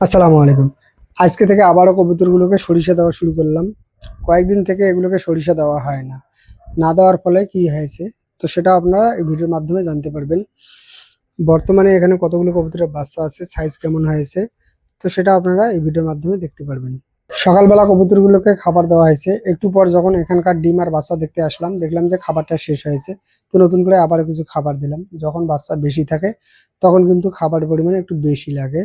আসসালামু আলাইকুম। আজকে থেকে আবারও কবুতরগুলোকে সরিষা দেওয়া শুরু করলাম। কয়েকদিন থেকে এগুলোকে সরিষা দেওয়া হয় না। না দেওয়ার ফলে কি হয়েছে? তো সেটা আপনারা এই ভিডিওর মাধ্যমে জানতে পারবেন। বর্তমানে এখানে কতগুলো কবুতরের বাচ্চা আছে, সাইজ কেমন হয়েছে, তো সেটা আপনারা এই ভিডিওর মাধ্যমে দেখতে পারবেন। সকালবেলা কবুতরগুলোকে খাবার দেওয়া হয়েছে। একটু পর যখন এখানকার ডিম আর বাচ্চা দেখতে আসলাম, দেখলাম যে খাবারটা শেষ হয়েছে। তো নতুন করে আবার কিছু খাবার দিলাম। যখন বাচ্চা বেশি থাকে তখন কিন্তু খাবারের পরিমাণ একটু বেশি লাগে।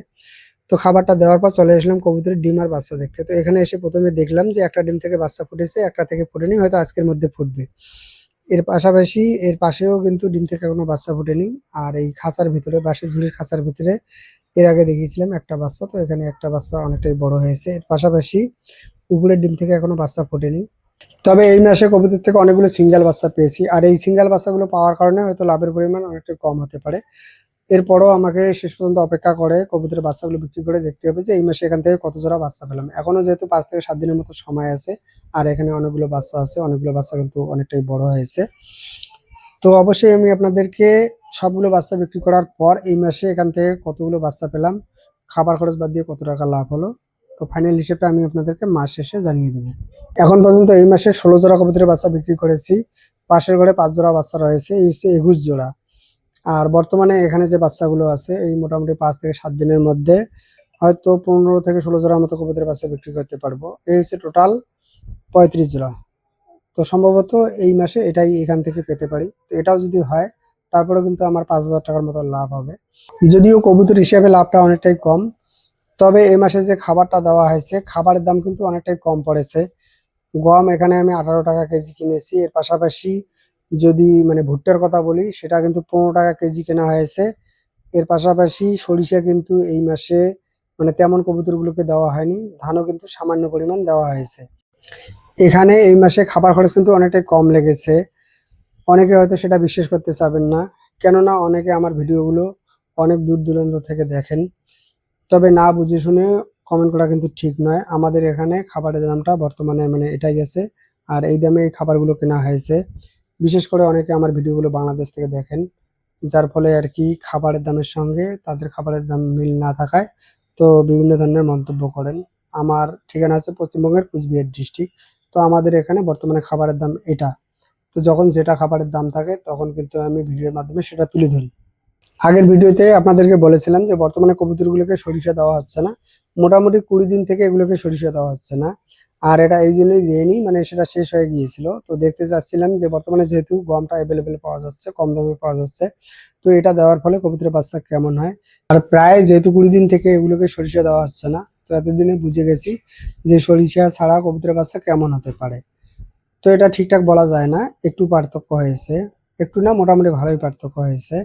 তো খাবারটা দেওয়ার পর চলে আসলাম কবুতরের ডিম আর বাচ্চা দেখতে। তো এখানে এসে প্রথমে দেখলাম যে একটা ডিম থেকে বাচ্চা ফুটেছে, একটা থেকে ফুটেনি, হয়তো আজকের মধ্যে ফুটবে। এর পাশাপাশি এর পাশেও কিন্তু ডিম থেকে এখনো বাচ্চা ফুটেনি। আর এই খাঁচার ভিতরে, বাঁশের ঝুড়ির খাঁচার ভিতরে এর আগে দেখিয়েছিলাম একটা বাচ্চা, তো এখানে একটা বাচ্চা অনেকটাই বড় হয়েছে। এর পাশাপাশি উপরের ডিম থেকে এখনো বাচ্চা ফোটেনি। তবে এই মাসে কবুতর থেকে অনেকগুলো সিঙ্গেল বাচ্চা পেয়েছি, আর এই সিঙ্গেল বাচ্চাগুলো পাওয়ার কারণে হয়তো লাভের পরিমাণ অনেকটা কম হতে পারে। এরপরও আমাকে শেষ পর্যন্ত অপেক্ষা করে কবুতরের বাচ্চাগুলো বিক্রি করে দেখতে হবে যে এই মাসে এখান থেকে কত জোড়া বাচ্চা পেলাম। এখনো যেহেতু 5 থেকে 7 দিনের মতো সময় আছে, আর এখানে অনেকগুলো বাচ্চা আছে, অনেকগুলো বাচ্চা কিন্তু অনেকটাই বড় হয়েছে। তো অবশ্যই আমি আপনাদেরকে সবগুলো বাচ্চা বিক্রি করার পর এই মাসে এখান থেকে কতগুলো বাচ্চা পেলাম, খাবার খরচ বাদ দিয়ে কত টাকা লাভ হলো, তো ফাইনাল হিসেবটা আমি আপনাদেরকে মাস শেষে জানিয়ে দেবো। এখন পর্যন্ত এই মাসে 16 জোড়া কবুতরের বাচ্চা বিক্রি করেছি। পাশের ঘরে 5 জোড়া বাচ্চা রয়েছে, এই হচ্ছে 21 জোড়া। আর বর্তমানে এখানে যে বাচ্চাগুলো আছে এই মোটামুটি 5 থেকে 7 দিনের মধ্যে হয়তো 15 থেকে 16 জোড়ার মতো কবুতরের বাচ্চা বিক্রি করতে পারবো। এই হচ্ছে টোটাল 35 জোড়া। তো সম্ভবত এই মাসে এটাই এখান থেকে পেতে পারি। তো এটাও যদি হয় তারপরে কিন্তু আমার 5,000 টাকার মতো লাভ হবে। যদিও কবুতর হিসেবে লাভটা অনেকটাই কম, তবে এই মাসে যে খাবারটা দেওয়া হয়েছে খাবারের দাম কিন্তু অনেকটাই কম পড়েছে। গম এখানে আমি 18 টাকা কেজি কিনেছি। এর পাশাপাশি যদি মানে ভুট্টার কথা বলি সেটা কিন্তু 15 টাকা কেজি কেনা হয়েছে। এর পাশাপাশি সরিষা কিন্তু এই মাসে মানে তেমন কবুতরগুলোকে দেওয়া হয়নি, ধানও কিন্তু সামান্য পরিমাণ দেওয়া হয়েছে। এখানে এই মাসে খাবার খরচ কিন্তু অনেকটাই কম লেগেছে। অনেকে হয়তো সেটা বিশ্বাস করতে চাবেন না, কেননা অনেকে আমার ভিডিওগুলো অনেক দূর দূরান্ত থেকে দেখেন। তবে না বুঝে শুনে কমেন্ট করা কিন্তু ঠিক নয়। আমাদের এখানে খাবারের দামটা বর্তমানে মানে এটাই গেছে, আর এই দামে এই খাবারগুলো কেনা হয়েছে। বিশেষ করে অনেকে আমার ভিডিওগুলো বাংলাদেশ থেকে দেখেন, যার ফলে আর কি খাবারের দামের সঙ্গে তাদের খাবারের দাম মিল না থাকায় তো বিভিন্ন ধরনের মন্তব্য করেন। আমার ঠিকানা হচ্ছে পশ্চিমবঙ্গের কুচবিহার ডিস্ট্রিক্ট। তো আমাদের এখানে বর্তমানে খাবারের দাম এটা। তো যখন যেটা খাবারের দাম থাকে তখন কিন্তু আমি ভিডিওর মাধ্যমে সেটা তুলে ধরি। আগের ভিডিওতে আপনাদেরকে বলেছিলাম যে বর্তমানে কবুতরগুলোকে সরিষা দেওয়া হচ্ছে না। মোটামুটি 20 দিন থেকে এগুলোকে সরিষা দেওয়া হচ্ছে না। আর এটা এই জন্যই দেয়নি, মানে সেটা শেষ হয়ে গিয়েছিল। তো দেখতে চাচ্ছিলাম যে বর্তমানে যেহেতু গমটা অ্যাভেলেবেল পাওয়া যাচ্ছে, কম দামে পাওয়া যাচ্ছে, তো এটা দেওয়ার ফলে কবুতরের বাচ্চা কেমন হয়। আর প্রায় যেহেতু 20 দিন থেকে এগুলোকে সরিষা দেওয়া হচ্ছে না, তো এতদিনে বুঝে গেছি যে সরিষা ছাড়া কবুতরের বাচ্চা কেমন হতে পারে। তো এটা ঠিকঠাক বলা যায় না, একটু পার্থক্য হয়েছে। একটু না, মোটামুটি ভালোই পার্থক্য হয়েছে।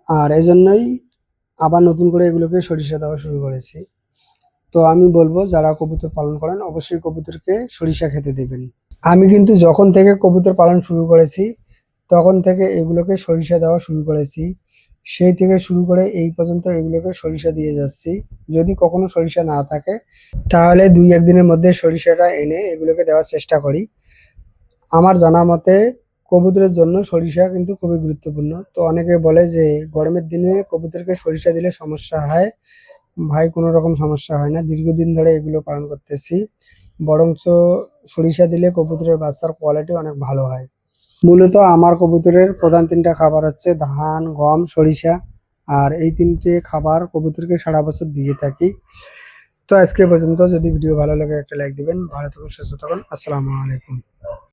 আর এজন্যই আবার নতুন করে এগুলোকে সরিষা দেওয়া শুরু করেছি। তো আমি বলবো যারা কবুতর পালন করেন অবশ্যই কবুতরকে সরিষা খেতে দেবেন। আমি কিন্তু যখন থেকে কবুতর পালন শুরু করেছি তখন থেকে এগুলোকে সরিষা দেওয়া শুরু করেছি। সেই থেকে শুরু করে এই পর্যন্ত এগুলোকে সরিষা দিয়ে যাচ্ছি। যদি কখনো সরিষা না থাকে তাহলে 2-1 দিনের মধ্যে সরিষাটা এনে এগুলোকে দেওয়ার চেষ্টা করি। আমার জানা মতে কবুতরের জন্য সরিষা কিন্তু খুবই গুরুত্বপূর্ণ। তো অনেকে বলে যে গরমের দিনে কবুতরকে সরিষা দিলে সমস্যা হয়। ভাই, কোনো রকম সমস্যা হয় না। দীর্ঘদিন ধরে এগুলো পালন করতেছি। বরঞ্চ সরিষা দিলে কবুতরের বাচ্চার কোয়ালিটি অনেক ভালো হয়। মূলত আমার কবুতরের প্রধান 3টা খাবার হচ্ছে ধান, গম, সরিষা। আর এই 3টে খাবার কবুতরকে সারা বছর দিয়ে থাকি। তো আজকে পর্যন্ত। যদি ভিডিও ভালো লাগে একটা লাইক দিবেন। ভালো থাকুন, সুস্থ থাকুন। আসসালামু আলাইকুম।